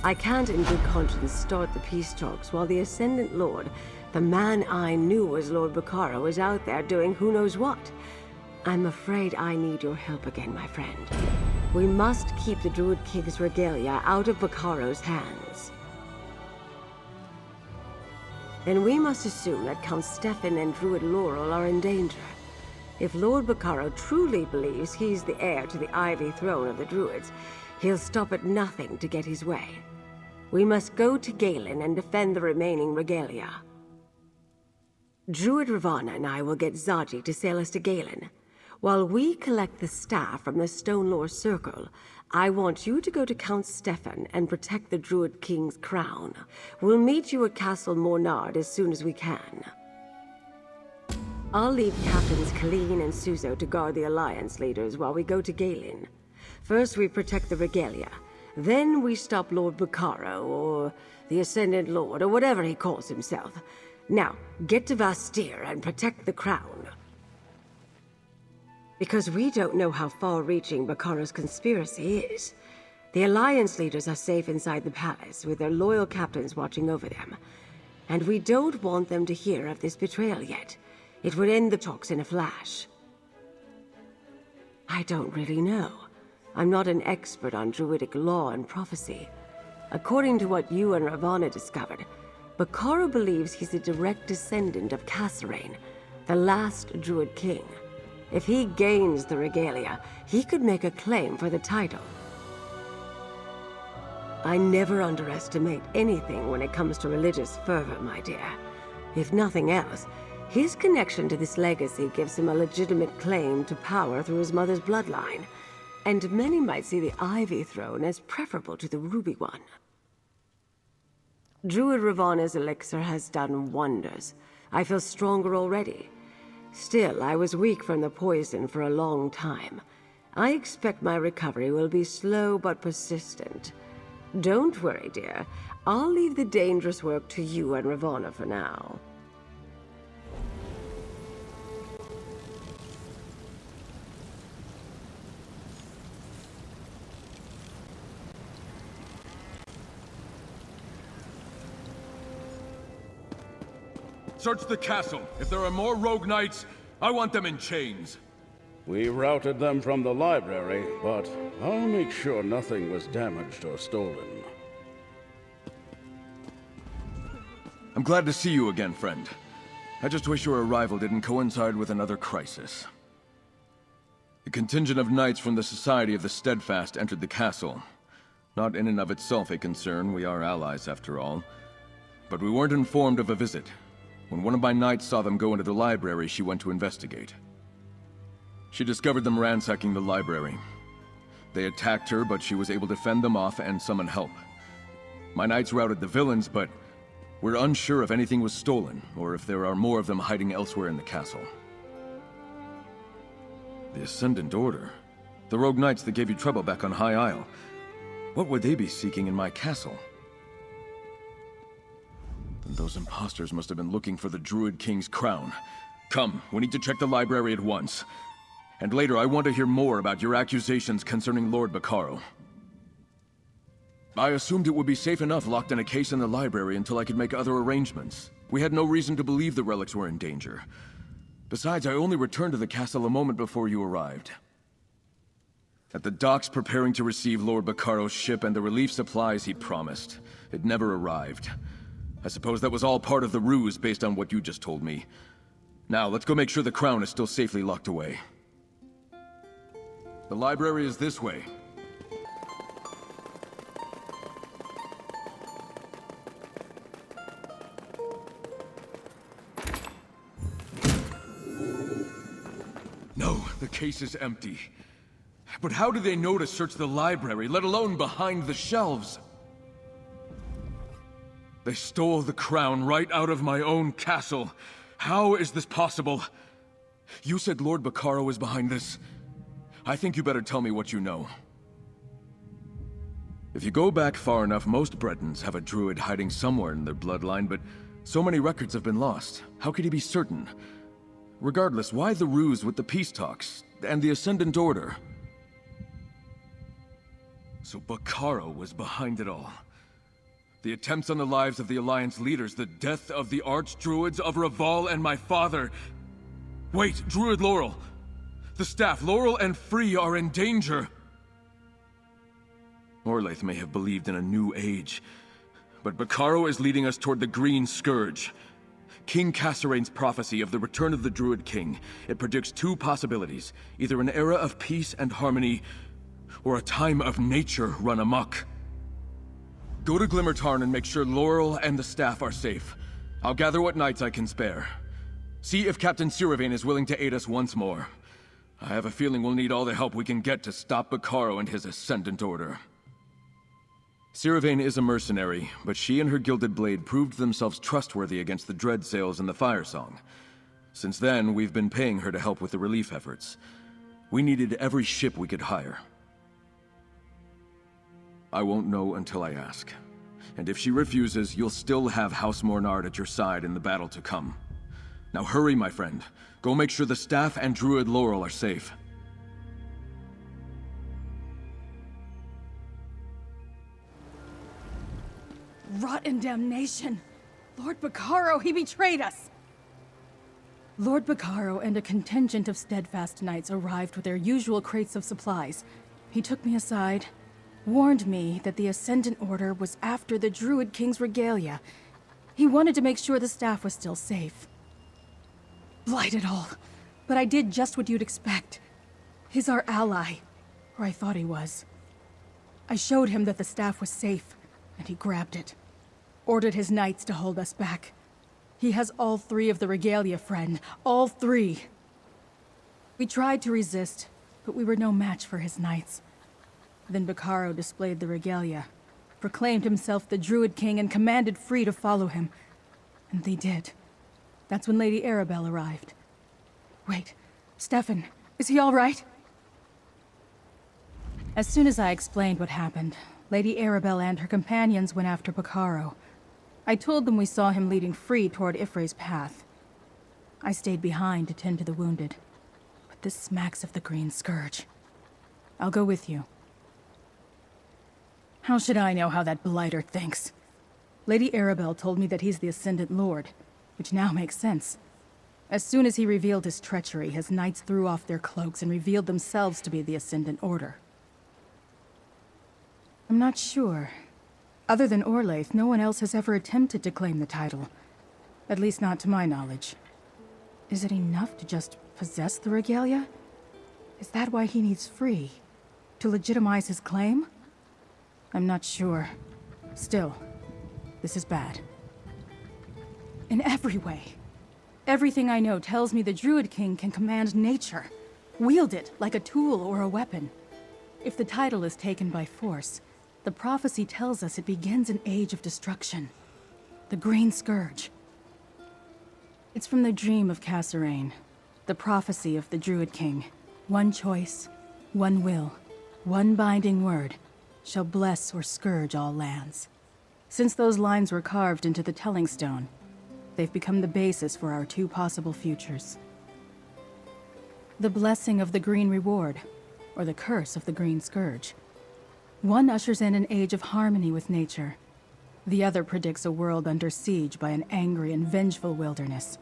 I can't in good conscience start the peace talks while the Ascendent Lord, the man I knew as Lord Bacaro, is out there doing who knows what. I'm afraid I need your help again, my friend. We must keep the Druid King's regalia out of Bacaro's hands. And we must assume that Count Stefan and Druid Laurel are in danger. If Lord Bacaro truly believes he's the heir to the Ivy Throne of the Druids, he'll stop at nothing to get his way. We must go to Galen and defend the remaining regalia. Druid Ravana and I will get Za'ji to sail us to Galen. While we collect the staff from the Stone Lore Circle, I want you to go to Count Stefan and protect the Druid King's crown. We'll meet you at Castle Mornard as soon as we can. I'll leave Captains Colleen and Suzo to guard the Alliance leaders while we go to Galen. First we protect the regalia, then we stop Lord Bacaro, or the Ascendant Lord, or whatever he calls himself. Now, get to Vastyr and protect the crown. Because we don't know how far-reaching Bacaro's conspiracy is. The Alliance leaders are safe inside the palace, with their loyal captains watching over them. And we don't want them to hear of this betrayal yet. It would end the talks in a flash. I don't really know. I'm not an expert on Druidic law and prophecy. According to what you and Ravana discovered, Bacaro believes he's a direct descendant of Kasserine, the last Druid king. If he gains the regalia, he could make a claim for the title. I never underestimate anything when it comes to religious fervor, my dear. If nothing else, his connection to this legacy gives him a legitimate claim to power through his mother's bloodline. And many might see the Ivy Throne as preferable to the Ruby one. Druid Ravana's elixir has done wonders. I feel stronger already. Still, I was weak from the poison for a long time. I expect my recovery will be slow but persistent. Don't worry, dear. I'll leave the dangerous work to you and Ravana for now. Search the castle. If there are more rogue knights, I want them in chains. We routed them from the library, but I'll make sure nothing was damaged or stolen. I'm glad to see you again, friend. I just wish your arrival didn't coincide with another crisis. The contingent of knights from the Society of the Steadfast entered the castle. Not in and of itself a concern, we are allies after all. But we weren't informed of a visit. When one of my knights saw them go into the library, she went to investigate. She discovered them ransacking the library. They attacked her, but she was able to fend them off and summon help. My knights routed the villains, but we're unsure if anything was stolen, or if there are more of them hiding elsewhere in the castle. The Ascendant Order? The rogue knights that gave you trouble back on High Isle. What would they be seeking in my castle? Then those imposters must have been looking for the Druid King's crown. Come, we need to check the library at once. And later, I want to hear more about your accusations concerning Lord Bacaro. I assumed it would be safe enough locked in a case in the library until I could make other arrangements. We had no reason to believe the relics were in danger. Besides, I only returned to the castle a moment before you arrived. At the docks preparing to receive Lord Bacaro's ship and the relief supplies he promised. It never arrived. I suppose that was all part of the ruse based on what you just told me. Now, let's go make sure the crown is still safely locked away. The library is this way. No, the case is empty. But how do they know to search the library, let alone behind the shelves? They stole the crown right out of my own castle. How is this possible? You said Lord Bacaro is behind this. I think you better tell me what you know. If you go back far enough, most Bretons have a druid hiding somewhere in their bloodline, but so many records have been lost. How could he be certain? Regardless, why the ruse with the peace talks and the Ascendant Order? So Bacaro was behind it all. The attempts on the lives of the Alliance leaders, the death of the Archdruids of Raval and my father. Wait, Druid Laurel! The staff, Laurel and Frii, are in danger! Orlaith may have believed in a new age, but Bacaro is leading us toward the Green Scourge. King Cassarain's prophecy of the return of the Druid King. It predicts two possibilities. Either an era of peace and harmony, or a time of nature run amok. Go to Glimmertarn and make sure Laurel and the staff are safe. I'll gather what knights I can spare. See if Captain Siravain is willing to aid us once more. I have a feeling we'll need all the help we can get to stop Bacaro and his Ascendant Order. Siravain is a mercenary, but she and her Gilded Blade proved themselves trustworthy against the Dread Sails and the Firesong. Since then, we've been paying her to help with the relief efforts. We needed every ship we could hire. I won't know until I ask. And if she refuses, you'll still have House Mornard at your side in the battle to come. Now hurry, my friend. Go make sure the staff and Druid Laurel are safe. Rotten damnation! Lord Bacaro, he betrayed us! Lord Bacaro and a contingent of steadfast knights arrived with their usual crates of supplies. He took me aside, warned me that the Ascendant Order was after the Druid King's regalia. He wanted to make sure the staff was still safe. Blight it all. But I did just what you'd expect. He's our ally. Or I thought he was. I showed him that the staff was safe, and he grabbed it. Ordered his knights to hold us back. He has all three of the regalia, friend. All three. We tried to resist, but we were no match for his knights. Then Bacaro displayed the regalia, proclaimed himself the Druid King, and commanded Frii to follow him. And they did. That's when Lady Arabelle arrived. Wait, Stefan, is he all right? As soon as I explained what happened, Lady Arabelle and her companions went after Bacaro. I told them we saw him leading Frii toward Ifre's path. I stayed behind to tend to the wounded. But this smacks of the Green Scourge. I'll go with you. How should I know how that blighter thinks? Lady Arabelle told me that he's the Ascendant Lord, which now makes sense. As soon as he revealed his treachery, his knights threw off their cloaks and revealed themselves to be the Ascendant Order. I'm not sure. Other than Orlaith, no one else has ever attempted to claim the title. At least not to my knowledge. Is it enough to just possess the regalia? Is that why he needs Frii? To legitimize his claim? I'm not sure. Still, this is bad. In every way. Everything I know tells me the Druid King can command nature. Wield it like a tool or a weapon. If the title is taken by force, the prophecy tells us it begins an age of destruction. The Green Scourge. It's from the dream of Cassarain, the prophecy of the Druid King. One choice, one will, one binding word, shall bless or scourge all lands. Since those lines were carved into the Telling Stone, they've become the basis for our two possible futures. The blessing of the Green Reward, or the curse of the Green Scourge. One ushers in an age of harmony with nature. The other predicts a world under siege by an angry and vengeful wilderness.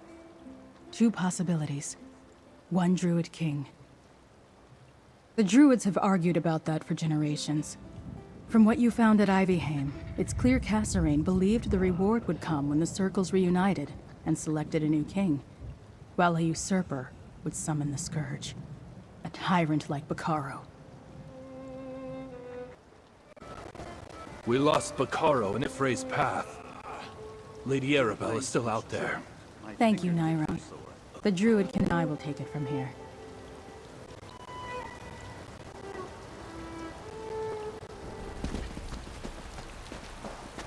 Two possibilities. One Druid King. The Druids have argued about that for generations. From what you found at Ivyheim, it's clear Cassarain believed the reward would come when the Circles reunited and selected a new king, while a usurper would summon the Scourge. A tyrant like Bacaro. We lost Bacaro in Ifre's path. Lady Arabelle is still out there. Thank you, Naira. The Druid King and I will take it from here.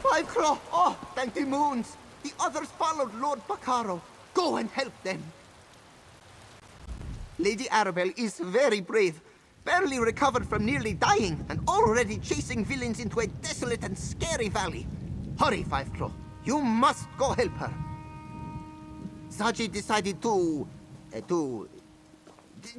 Five Claw! Oh, thank the moons! The others followed Lord Bacaro. Go and help them. Lady Arabelle is very brave. Barely recovered from nearly dying, and already chasing villains into a desolate and scary valley. Hurry, Five Claw. You must go help her. Za'ji decided to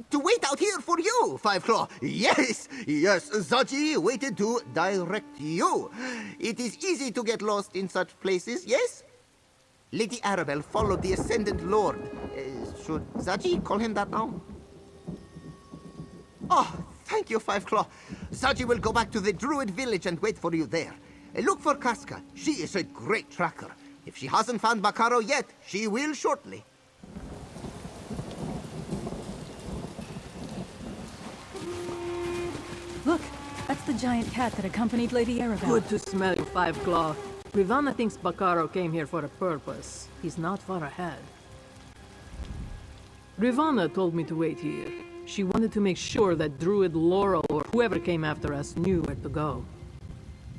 to wait out here for you, Five Claw. Yes, Za'ji waited to direct you. It is easy to get lost in such places, yes? Lady Arabelle followed the Ascendent Lord. Should Za'ji call him that now? Oh, thank you, Five Claw. Za'ji will go back to the Druid village and wait for you there. Look for Casca. She is a great tracker. If she hasn't found Bacaro yet, she will shortly. Look, that's the giant cat that accompanied Lady Arabelle. Good to smell you, Five Claw. Rivanna thinks Bacaro came here for a purpose. He's not far ahead. Rivanna told me to wait here. She wanted to make sure that Druid Laurel or whoever came after us knew where to go.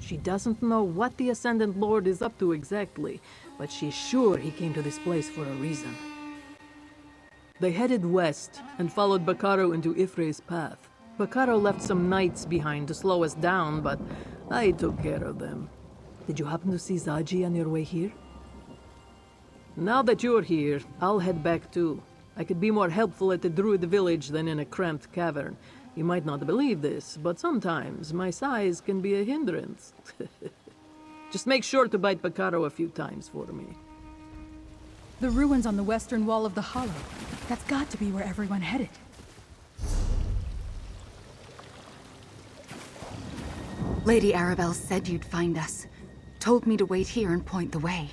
She doesn't know what the Ascendant Lord is up to exactly, but she's sure he came to this place for a reason. They headed west and followed Bacaro into Frei's path. Bacaro left some knights behind to slow us down, but I took care of them. Did you happen to see Za'ji on your way here? Now that you're here, I'll head back too. I could be more helpful at the Druid village than in a cramped cavern. You might not believe this, but sometimes my size can be a hindrance. Just make sure to bite Bacaro a few times for me. The ruins on the western wall of the hollow. That's got to be where everyone headed. Lady Arabelle said you'd find us. Told me to wait here and point the way.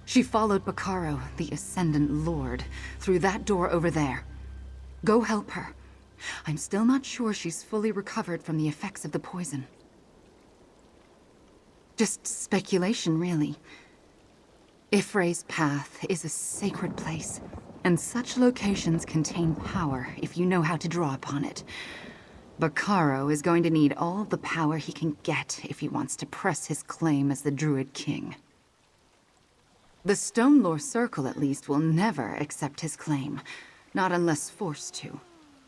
She followed Bacaro, the Ascendant Lord, through that door over there. Go help her. I'm still not sure she's fully recovered from the effects of the poison. Just speculation, really. Frei's path is a sacred place, and such locations contain power if you know how to draw upon it. Bacaro is going to need all the power he can get if he wants to press his claim as the Druid King. The Stone Lore Circle, at least, will never accept his claim, not unless forced to.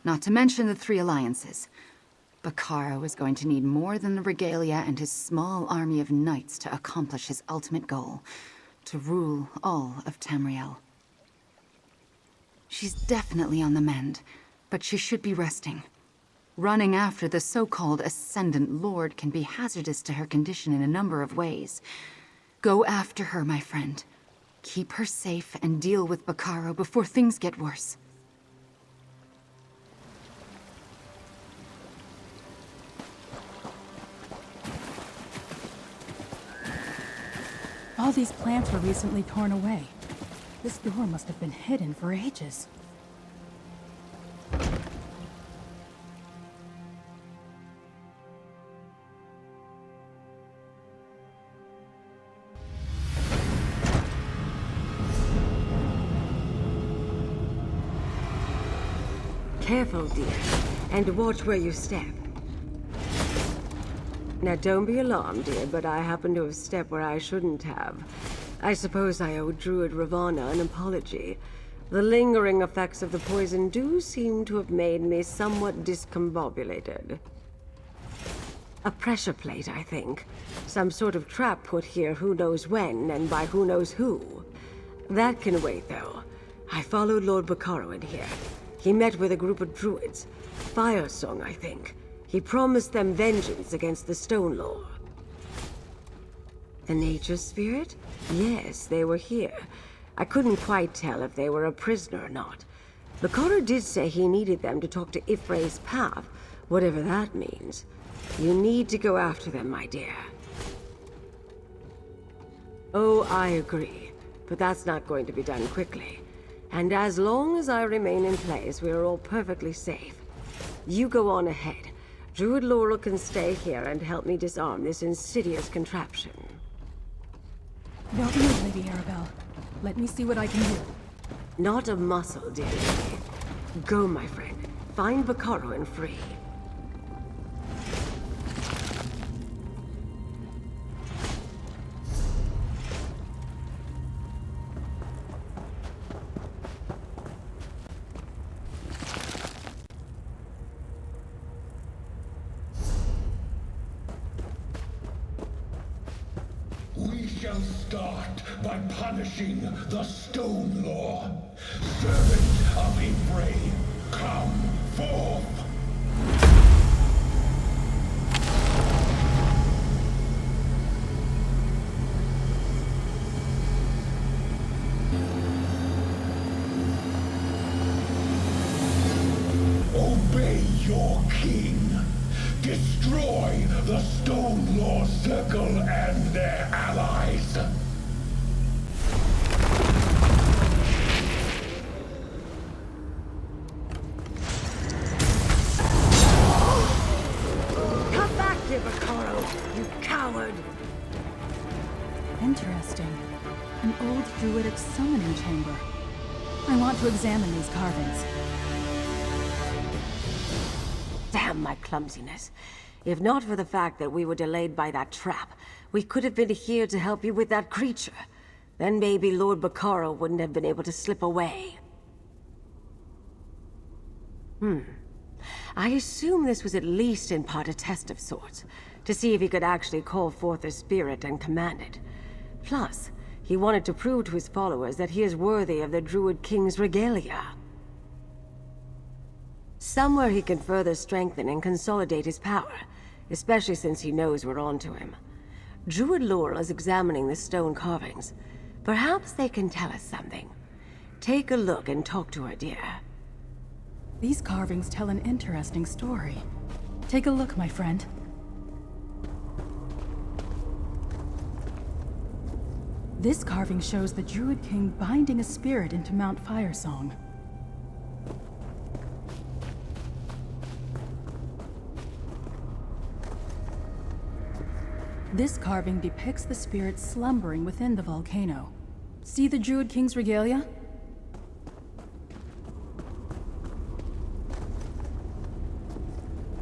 Not to mention the Three Alliances. Bacaro is going to need more than the regalia and his small army of knights to accomplish his ultimate goal, to rule all of Tamriel. She's definitely on the mend, but she should be resting. Running after the so-called Ascendant Lord can be hazardous to her condition in a number of ways. Go after her, my friend. Keep her safe and deal with Bacaro before things get worse. All these plants were recently torn away. This door must have been hidden for ages. Careful, dear, and watch where you step. Now, don't be alarmed, dear, but I happen to have stepped where I shouldn't have. I suppose I owe Druid Rivanna an apology. The lingering effects of the poison do seem to have made me somewhat discombobulated. A pressure plate, I think. Some sort of trap put here who knows when, and by who knows who. That can wait, though. I followed Lord Bacaro in here. He met with a group of druids. Firesong, I think. He promised them vengeance against the Stone Lord. The nature spirit? Yes, they were here. I couldn't quite tell if they were a prisoner or not. Bacaro did say he needed them to talk to Frei's path, whatever that means. You need to go after them, my dear. Oh, I agree. But that's not going to be done quickly. And as long as I remain in place, we are all perfectly safe. You go on ahead. Druid Laurel can stay here and help me disarm this insidious contraption. Don't move, Lady Arabelle. Let me see what I can do. Not a muscle, dear lady. Go, my friend. Find Bacaro and Frii. We shall start by punishing the Stone Lord, servant of Frii. Come forth! Obey your king. Destroy the Stone Lord Circle and their allies. Come back here, Bacaro, you coward! Interesting. An old druidic summoning chamber. I want to examine these carvings. Damn my clumsiness. If not for the fact that we were delayed by that trap, we could have been here to help you with that creature. Then maybe Lord Bacaro wouldn't have been able to slip away. I assume this was at least in part a test of sorts, to see if he could actually call forth the spirit and command it. Plus, he wanted to prove to his followers that he is worthy of the Druid King's regalia. Somewhere he can further strengthen and consolidate his power, especially since he knows we're onto him. Druid Laurel is examining the stone carvings. Perhaps they can tell us something. Take a look and talk to her, dear. These carvings tell an interesting story. Take a look, my friend. This carving shows the Druid King binding a spirit into Mount Firesong. This carving depicts the spirit slumbering within the volcano. See the Druid King's regalia?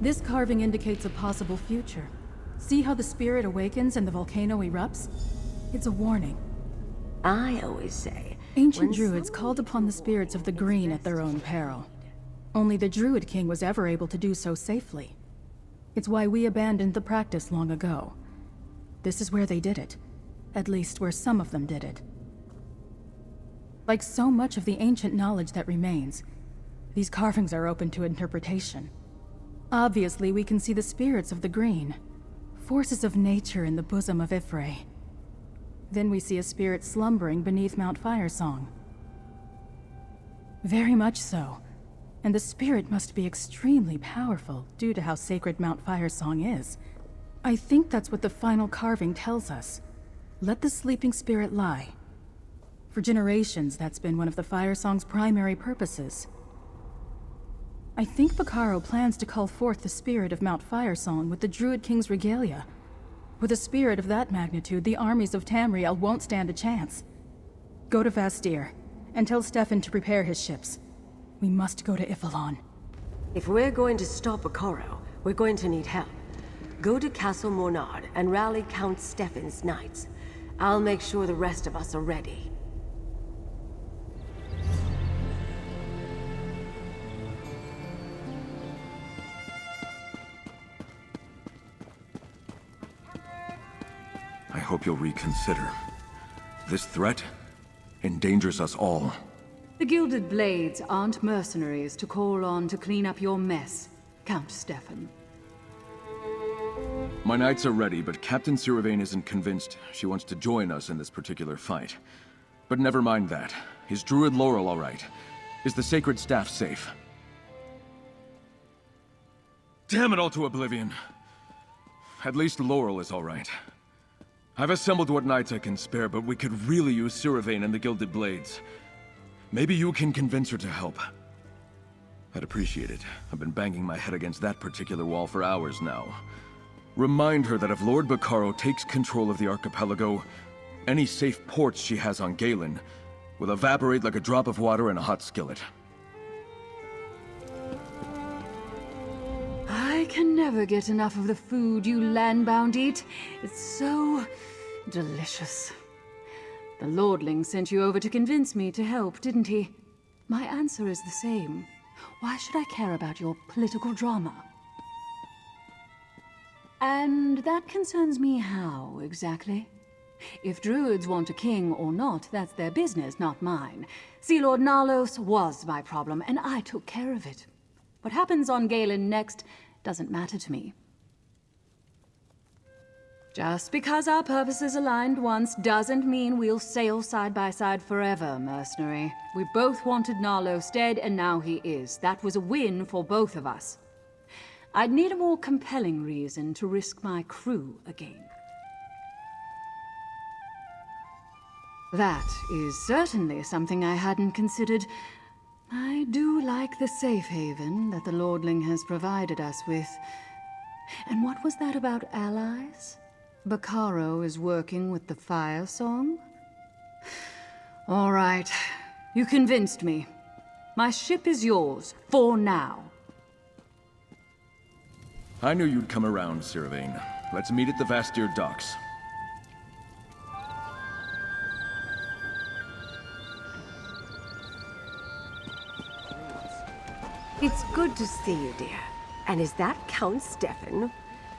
This carving indicates a possible future. See how the spirit awakens and the volcano erupts? It's a warning. I always say... Ancient druids called upon the spirits of the green at their own peril. Only the Druid King was ever able to do so safely. It's why we abandoned the practice long ago. This is where they did it. At least where some of them did it. Like so much of the ancient knowledge that remains, these carvings are open to interpretation. Obviously, we can see the spirits of the green, forces of nature in the bosom of Frii. Then we see a spirit slumbering beneath Mount Firesong. Very much so. And the spirit must be extremely powerful due to how sacred Mount Firesong is. I think that's what the final carving tells us. Let the sleeping spirit lie. For generations, that's been one of the Firesong's primary purposes. I think Bacaro plans to call forth the spirit of Mount Firesong with the Druid King's regalia. With a spirit of that magnitude, the armies of Tamriel won't stand a chance. Go to Vastyr, and tell Stefan to prepare his ships. We must go to Ifalon. If we're going to stop Bacaro, we're going to need help. Go to Castle Mornard and rally Count Stefan's knights. I'll make sure the rest of us are ready. I hope you'll reconsider. This threat endangers us all. The Gilded Blades aren't mercenaries to call on to clean up your mess, Count Stefan. My knights are ready, but Captain Siravain isn't convinced she wants to join us in this particular fight. But never mind that. Is Druid Laurel all right? Is the Sacred Staff safe? Damn it all to oblivion. At least Laurel is all right. I've assembled what knights I can spare, but we could really use Siravain and the Gilded Blades. Maybe you can convince her to help. I'd appreciate it. I've been banging my head against that particular wall for hours now. Remind her that if Lord Bacaro takes control of the archipelago, any safe ports she has on Galen will evaporate like a drop of water in a hot skillet. I can never get enough of the food you landbound eat. It's so delicious. The Lordling sent you over to convince me to help, didn't he? My answer is the same. Why should I care about your political drama? And that concerns me how, exactly? If Druids want a king or not, that's their business, not mine. Sea Lord Nalos was my problem, and I took care of it. What happens on Galen next doesn't matter to me. Just because our purposes aligned once doesn't mean we'll sail side by side forever, mercenary. We both wanted Nalos dead, and now he is. That was a win for both of us. I'd need a more compelling reason to risk my crew again. That is certainly something I hadn't considered. I do like the safe haven that the Lordling has provided us with. And what was that about allies? Bacaro is working with the Firesong? All right, you convinced me. My ship is yours, for now. I knew you'd come around, Sirvain. Let's meet at the Vastyr docks. It's good to see you, dear. And is that Count Stefan?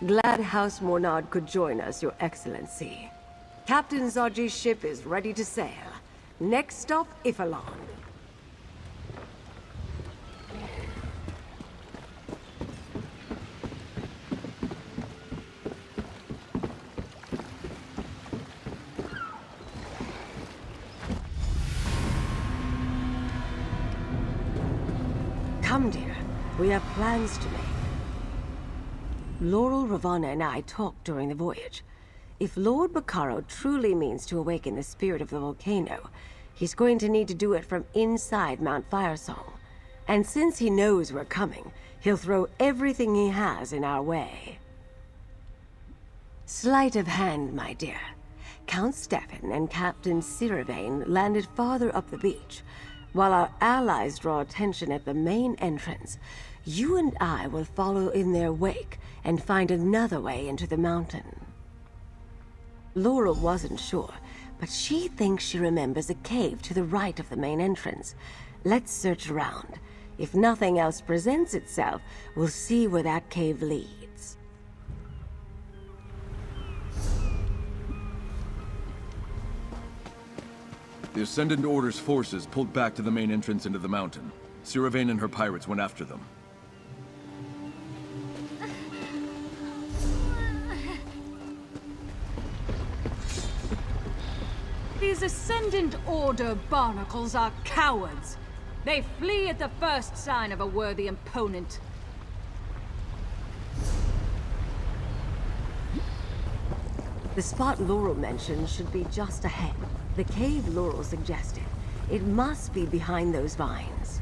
Glad House Mornard could join us, Your Excellency. Captain Za'ji's ship is ready to sail. Next stop, Ifalon. Come, dear. We have plans to make. Laurel, Ravana, and I talked during the voyage. If Lord Bacaro truly means to awaken the spirit of the volcano, he's going to need to do it from inside Mount Firesong. And since he knows we're coming, he'll throw everything he has in our way. Sleight of hand, my dear. Count Stefan and Captain Sirvain landed farther up the beach. While our allies draw attention at the main entrance, you and I will follow in their wake and find another way into the mountain. Laurel wasn't sure, but she thinks she remembers a cave to the right of the main entrance. Let's search around. If nothing else presents itself, we'll see where that cave leads. The Ascendant Order's forces pulled back to the main entrance into the mountain. Sirvain and her pirates went after them. These Ascendant Order barnacles are cowards. They flee at the first sign of a worthy opponent. The spot Laurel mentioned should be just ahead. The cave Laurel suggested. It must be behind those vines.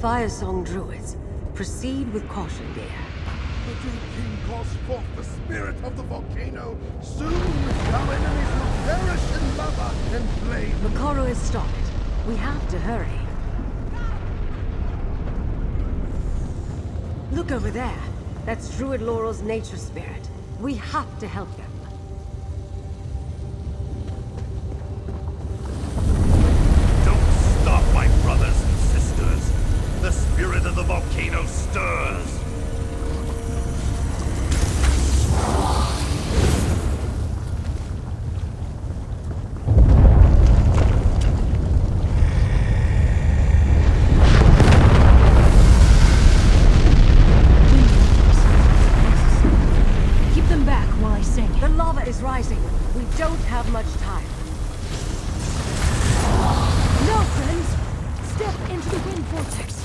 Firesong Druids, proceed with caution, dear. The Druid King calls forth the spirit of the volcano. Soon our enemies will perish in lava and flame. Bacaro has stopped. We have to hurry. Look over there. That's Druid Laurel's nature spirit. We have to help them. Don't stop, my brothers and sisters. The spirit of the volcano stirs. Keep them back while I sing. The lava is rising. We don't have much time. No, friends! Step into the wind vortex.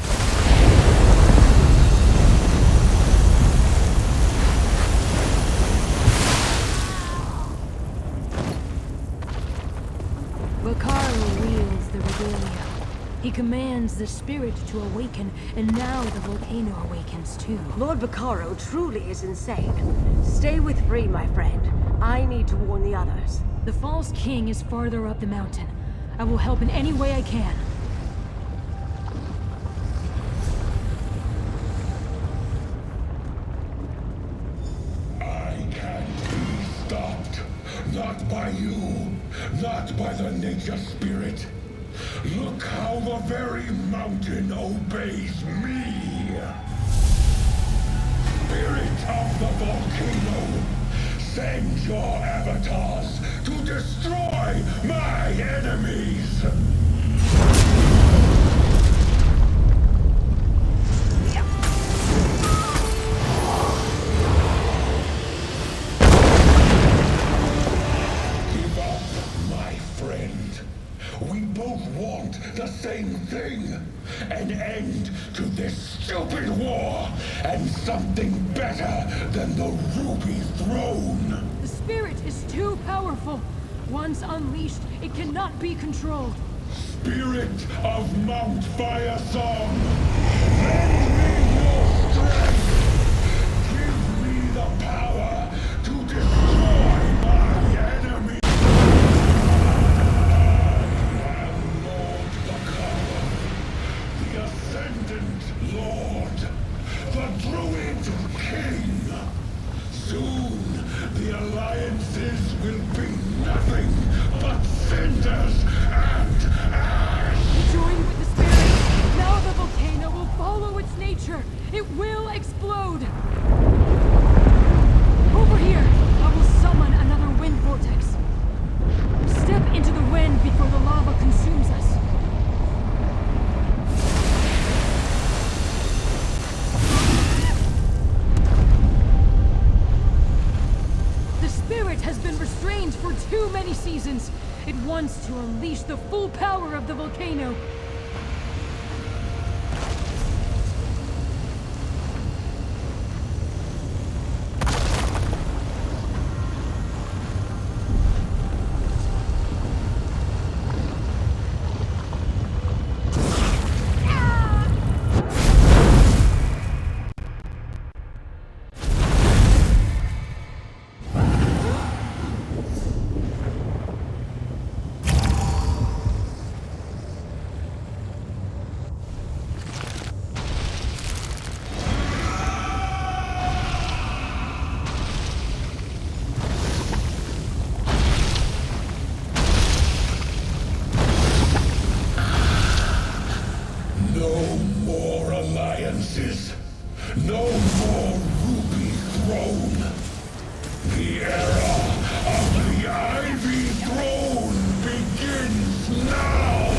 Bacaro wields the regalia. He commands the spirit to awaken, and now the volcano awakens too. Lord Bacaro truly is insane. Stay with Frii, my friend. I need to warn the others. The false king is farther up the mountain. I will help in any way I can. I can Not by you, not by the nature spirit. Look how the very mountain obeys me. Spirit of the volcano, send your avatars to destroy my enemies! Give up, my friend. We both want the same thing. An end to this stupid war, and something better than the Ruby Throne. The spirit is too powerful. Once unleashed, it cannot be controlled. Spirit of Mount Firesong, lend me your strength. Give me the power to destroy my enemy. I am Lord Bacaro, the Ascendent Lord, the Druid King. Soon, the alliances will be nothing but cinders and ash. Join with the spirit. Now the volcano will follow its nature. It will explode. Over here, I will summon another wind vortex. Step into the wind before the lava consumes us. The spirit has been restrained for too many seasons. It wants to unleash the full power of the volcano. No more alliances. No more Ruby Throne. The era of the Ivy Throne begins now!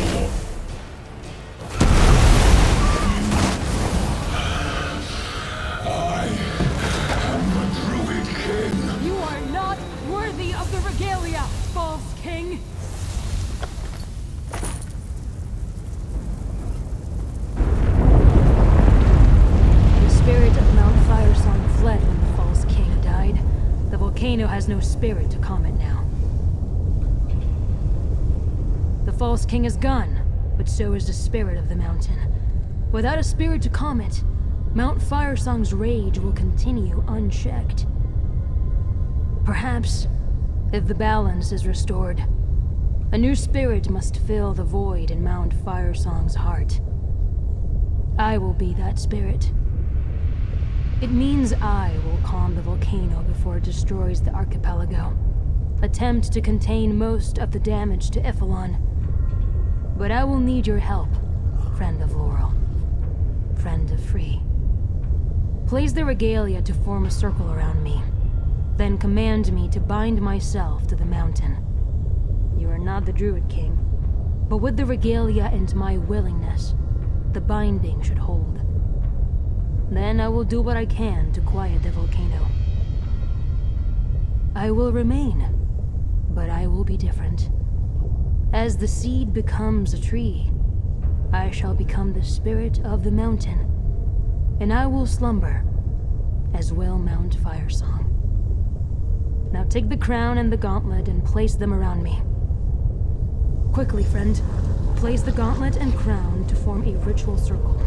I am the Druid King. You are not worthy of the regalia, false king. The spirit of Mount Firesong fled when the false king died. The volcano has no spirit to calm it now. The false king is gone, but so is the spirit of the mountain. Without a spirit to calm it, Mount Firesong's rage will continue unchecked. Perhaps, if the balance is restored, a new spirit must fill the void in Mount Firesong's heart. I will be that spirit. It means I will calm the volcano before it destroys the archipelago. Attempt to contain most of the damage to Ipholon. But I will need your help, friend of Laurel. Friend of Frii. Place the regalia to form a circle around me. Then command me to bind myself to the mountain. You are not the Druid King, but with the regalia and my willingness, the binding should hold. Then I will do what I can to quiet the volcano. I will remain, but I will be different. As the seed becomes a tree, I shall become the spirit of the mountain, and I will slumber, as will Mount Firesong. Now take the crown and the gauntlet and place them around me. Quickly, friend. Place the gauntlet and crown to form a ritual circle.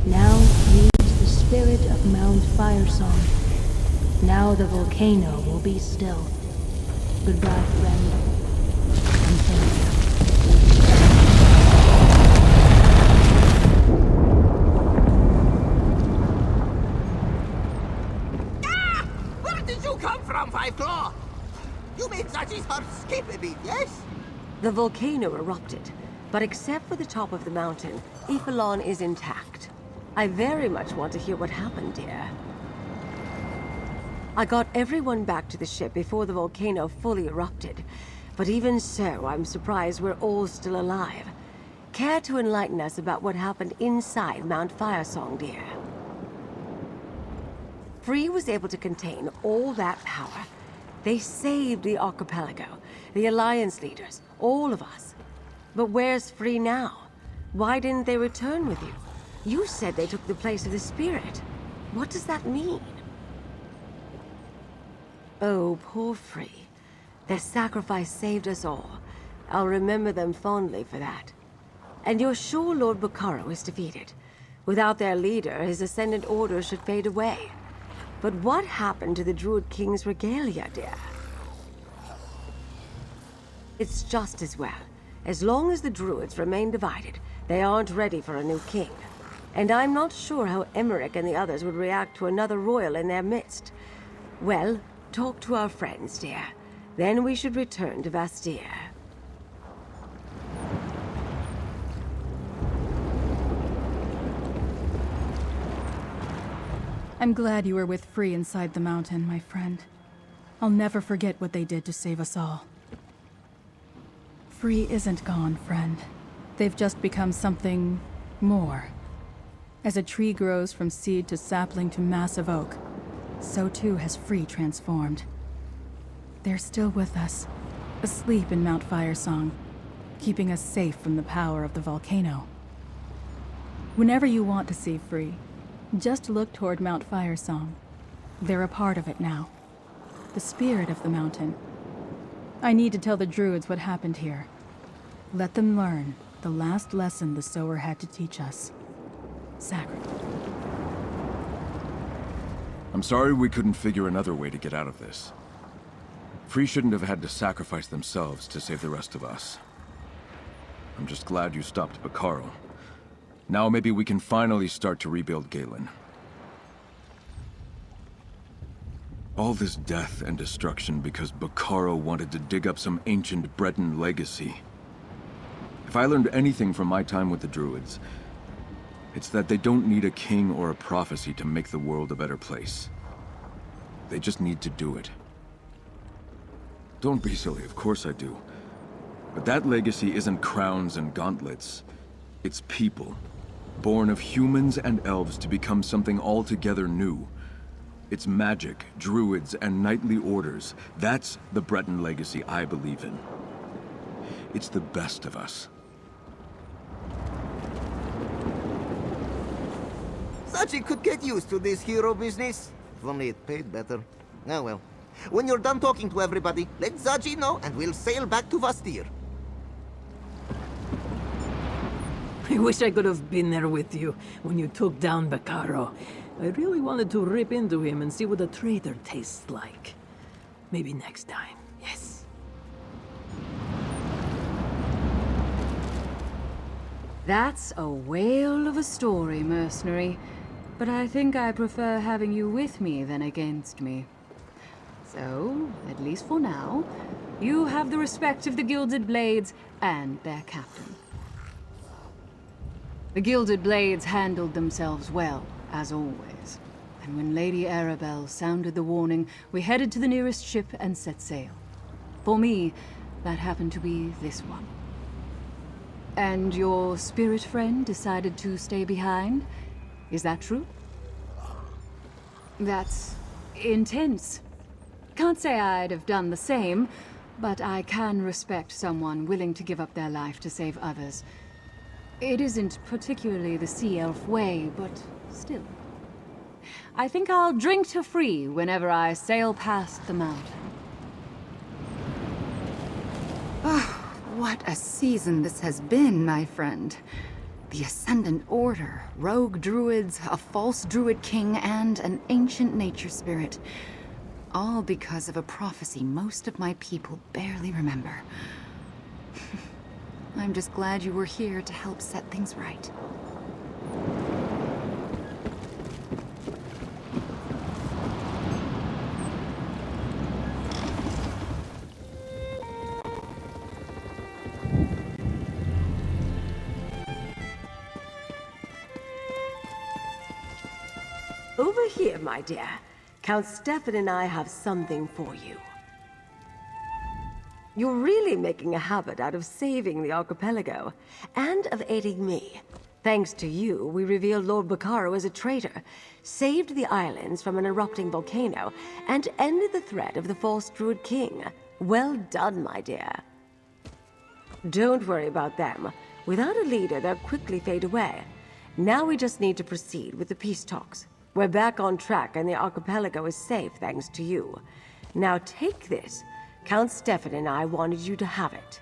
Now use the spirit of Mount Firesong. Now the volcano will be still. Goodbye, friend. And thank you. made Za'ji's heart skip a bit, yes? The volcano erupted, but except for the top of the mountain, Ifalon is intact. I very much want to hear what happened, dear. I got everyone back to the ship before the volcano fully erupted, but even so, I'm surprised we're all still alive. Care to enlighten us about what happened inside Mount Firesong, dear? Frii was able to contain all that power. They saved the archipelago, the Alliance leaders, all of us. But where's Frii now? Why didn't they return with you? You said they took the place of the spirit. What does that mean? Oh, poor Frii. Their sacrifice saved us all. I'll remember them fondly for that. And you're sure Lord Bacaro is defeated? Without their leader, his Ascendant Order should fade away. But what happened to the Druid King's regalia, dear? It's just as well. As long as the Druids remain divided, they aren't ready for a new king. And I'm not sure how Emmerich and the others would react to another royal in their midst. Well, talk to our friends, dear. Then we should return to Vastyr. I'm glad you were with Frii inside the mountain, my friend. I'll never forget what they did to save us all. Frii isn't gone, friend. They've just become something more. As a tree grows from seed to sapling to massive oak, so too has Frii transformed. They're still with us, asleep in Mount Firesong, keeping us safe from the power of the volcano. Whenever you want to see Frii, just look toward Mount Firesong. They're a part of it now. The spirit of the mountain. I need to tell the Druids what happened here. Let them learn the last lesson the Sower had to teach us. Sacrifice. I'm sorry we couldn't figure another way to get out of this. Frii shouldn't have had to sacrifice themselves to save the rest of us. I'm just glad you stopped Bacaro. Now maybe we can finally start to rebuild Galen. All this death and destruction because Bacaro wanted to dig up some ancient Breton legacy. If I learned anything from my time with the Druids, it's that they don't need a king or a prophecy to make the world a better place. They just need to do it. Don't be silly, of course I do. But that legacy isn't crowns and gauntlets. It's people. Born of humans and elves to become something altogether new. It's magic, druids, and knightly orders. That's the Breton legacy I believe in. It's the best of us. Za'ji could get used to this hero business. If only it paid better. Oh well. When you're done talking to everybody, let Za'ji know and we'll sail back to Vastyr. I wish I could have been there with you when you took down Bacaro. I really wanted to rip into him and see what a traitor tastes like. Maybe next time, yes. That's a whale of a story, mercenary. But I think I prefer having you with me than against me. So, at least for now, you have the respect of the Gilded Blades and their captain. The Gilded Blades handled themselves well, as always. And when Lady Arabelle sounded the warning, we headed to the nearest ship and set sail. For me, that happened to be this one. And your spirit friend decided to stay behind? Is that true? That's intense. Can't say I'd have done the same, but I can respect someone willing to give up their life to save others. It isn't particularly the Sea Elf way, but still. I think I'll drink to Frii whenever I sail past the mountain. Oh, what a season this has been, my friend. The Ascendant Order, rogue druids, a false druid king, and an ancient nature spirit. All because of a prophecy most of my people barely remember. I'm just glad you were here to help set things right. Over here, my dear. Count Stefan and I have something for you. You're really making a habit out of saving the archipelago, and of aiding me. Thanks to you, we revealed Lord Bacaro as a traitor, saved the islands from an erupting volcano, and ended the threat of the false Druid King. Well done, my dear. Don't worry about them. Without a leader, they'll quickly fade away. Now we just need to proceed with the peace talks. We're back on track and the archipelago is safe thanks to you. Now take this. Count Stefan and I wanted you to have it.